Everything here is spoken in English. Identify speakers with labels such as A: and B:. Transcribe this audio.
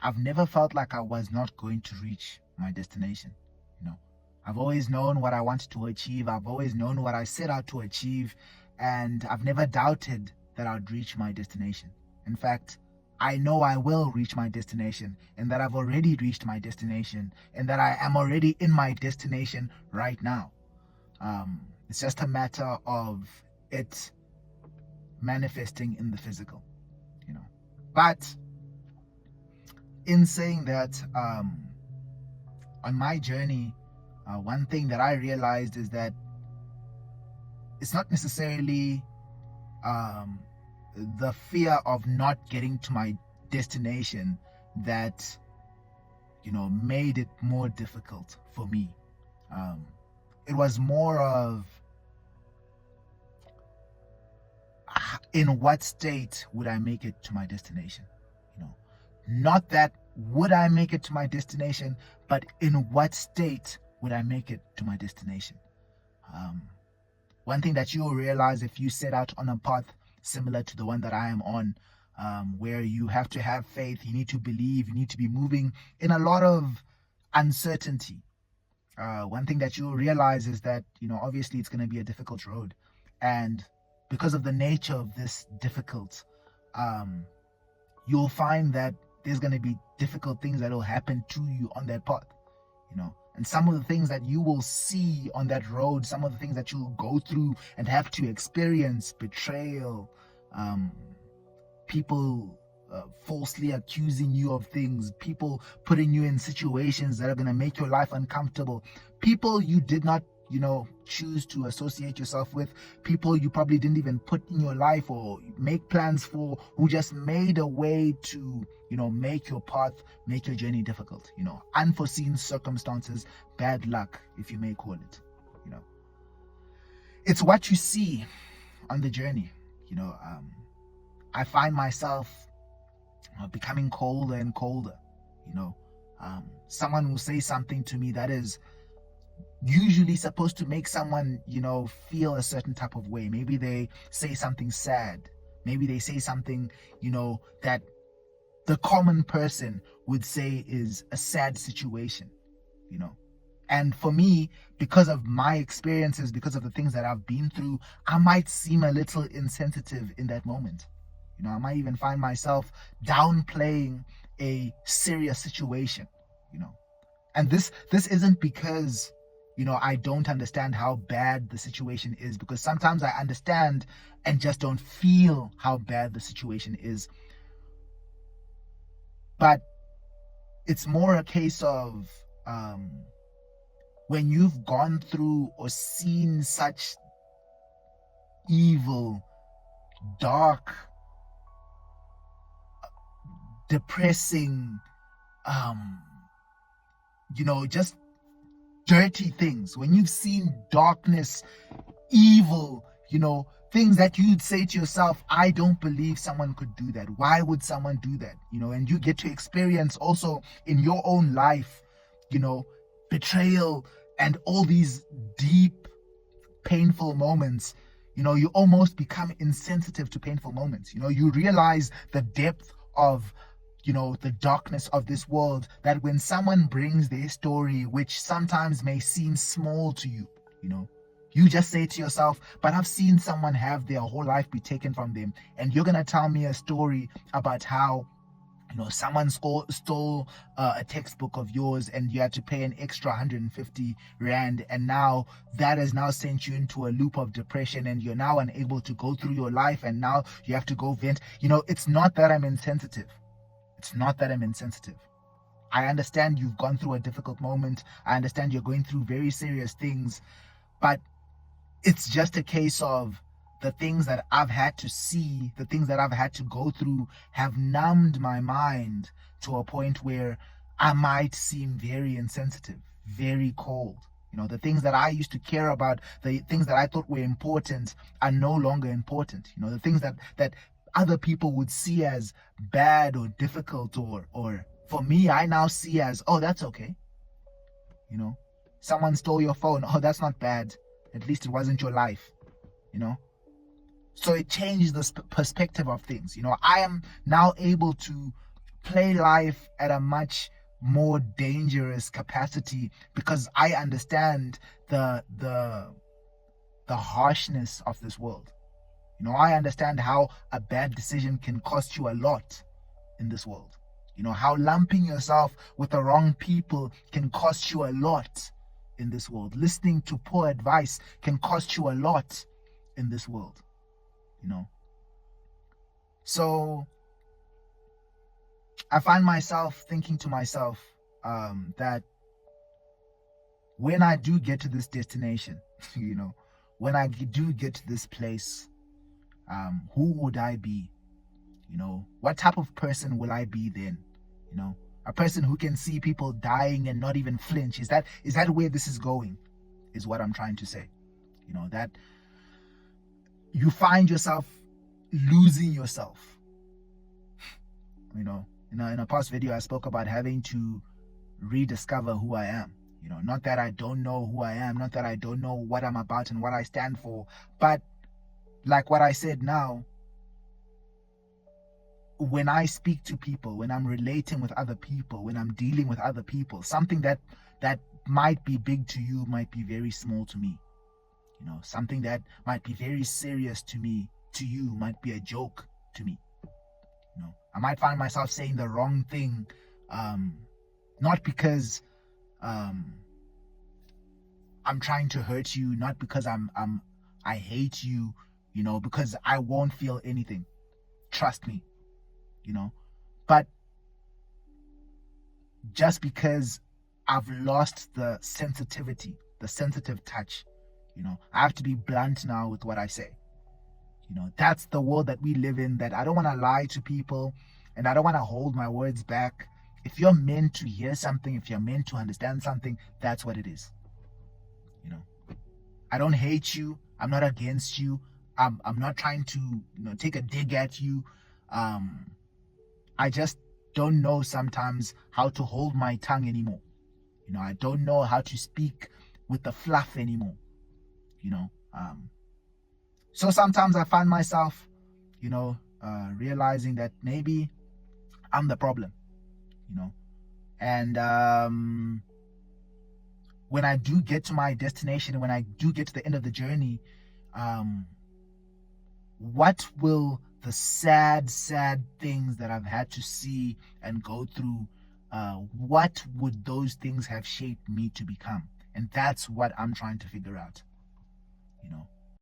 A: I've never felt like I was not going to reach my destination. You know, I've always known what I wanted to achieve. I've always known what I set out to achieve, and I've never doubted that I'd reach my destination. In fact, I know I will reach my destination, and that I've already reached my destination, and that I am already in my destination right now. It's just a matter of it manifesting in the physical, you know. But in saying that, on my journey, one thing that I realized is that it's not necessarily the fear of not getting to my destination that, you know, made it more difficult for me. It was more of, in what state would I make it to my destination? You know, not that would I make it to my destination, but in what state would I make it to my destination? One thing that you'll realize if you set out on a path similar to the one that I am on, where you have to have faith, you need to believe, you need to be moving in a lot of uncertainty. One thing that you'll realize is that, you know, obviously it's going to be a difficult road. And because of the nature of this difficult, you'll find that there's going to be difficult things that will happen to you on that path, you know. And some of the things that you will see on that road, some of the things that you'll go through and have to experience, betrayal, people falsely accusing you of things, people putting you in situations that are going to make your life uncomfortable, people you did not, you know, choose to associate yourself with, people you probably didn't even put in your life or make plans for, who just made a way to, you know, make your path, make your journey difficult. You know, unforeseen circumstances, bad luck, if you may call it. You know, it's what you see on the journey. You know, I find myself becoming colder and colder. You know, someone will say something to me that is usually supposed to make someone, you know, feel a certain type of way. Maybe they say something sad. Maybe they say something, you know, that the common person would say is a sad situation, you know. And for me, because of my experiences, because of the things that I've been through, I might seem a little insensitive in that moment. You know, I might even find myself downplaying a serious situation, you know. And this isn't because, you know, I don't understand how bad the situation is, because sometimes I understand and just don't feel how bad the situation is. But it's more a case of when you've gone through or seen such evil, dark, depressing, you know, just dirty things, when you've seen darkness, evil, you know, things that you'd say to yourself, I don't believe someone could do that. Why would someone do that? You know, and you get to experience also in your own life, you know, betrayal and all these deep, painful moments. You know, you almost become insensitive to painful moments. You know, you realize the depth of, you know, the darkness of this world, that when someone brings their story, which sometimes may seem small to you, you know, you just say to yourself, but I've seen someone have their whole life be taken from them, and you're going to tell me a story about how, you know, someone stole a textbook of yours and you had to pay an extra 150 rand, and now that has now sent you into a loop of depression, and you're now unable to go through your life, and now you have to go vent. You know, it's not that I'm insensitive. It's not that I'm insensitive. I understand you've gone through a difficult moment. I understand you're going through very serious things, but it's just a case of the things that I've had to see, the things that I've had to go through have numbed my mind to a point where I might seem very insensitive, very cold. You know, the things that I used to care about, the things that I thought were important are no longer important. You know, the things that other people would see as bad or difficult, or for me, I now see as, oh, that's okay. You know, someone stole your phone. Oh, that's not bad. At least it wasn't your life, you know. So it changed the perspective of things. You know, I am now able to play life at a much more dangerous capacity, because I understand the harshness of this world. I understand how a bad decision can cost you a lot in this world. How lumping yourself with the wrong people can cost you a lot in this world. Listening to poor advice can cost you a lot in this world. So I find myself thinking to myself that when I do get to this destination, when I do get to this place, who would I be? What type of person will I be then? A person who can see people dying and not even flinch. Is that where this is going? Is what I'm trying to say. That you find yourself losing yourself. In a past video, I spoke about having to rediscover who I am. Not that I don't know who I am, not that I don't know what I'm about and what I stand for, but like what I said now, when I speak to people, when I'm relating with other people, when I'm dealing with other people, something that might be big to you might be very small to me. Something that might be very serious to me, to you, might be a joke to me. I might find myself saying the wrong thing, not because I'm trying to hurt you, not because I hate you, because I won't feel anything. Trust me. But just because I've lost the sensitivity, the sensitive touch, I have to be blunt now with what I say. That's the world that we live in, that I don't want to lie to people and I don't want to hold my words back. If you're meant to hear something, if you're meant to understand something, that's what it is. I don't hate you. I'm not against you. I'm not trying to take a dig at you. I just don't know sometimes how to hold my tongue anymore. I don't know how to speak with the fluff anymore. So sometimes I find myself, realizing that maybe I'm the problem, and when I do get to my destination, when I do get to the end of the journey, what will the sad things that I've had to see and go through, what would those things have shaped me to become? And that's what I'm trying to figure out.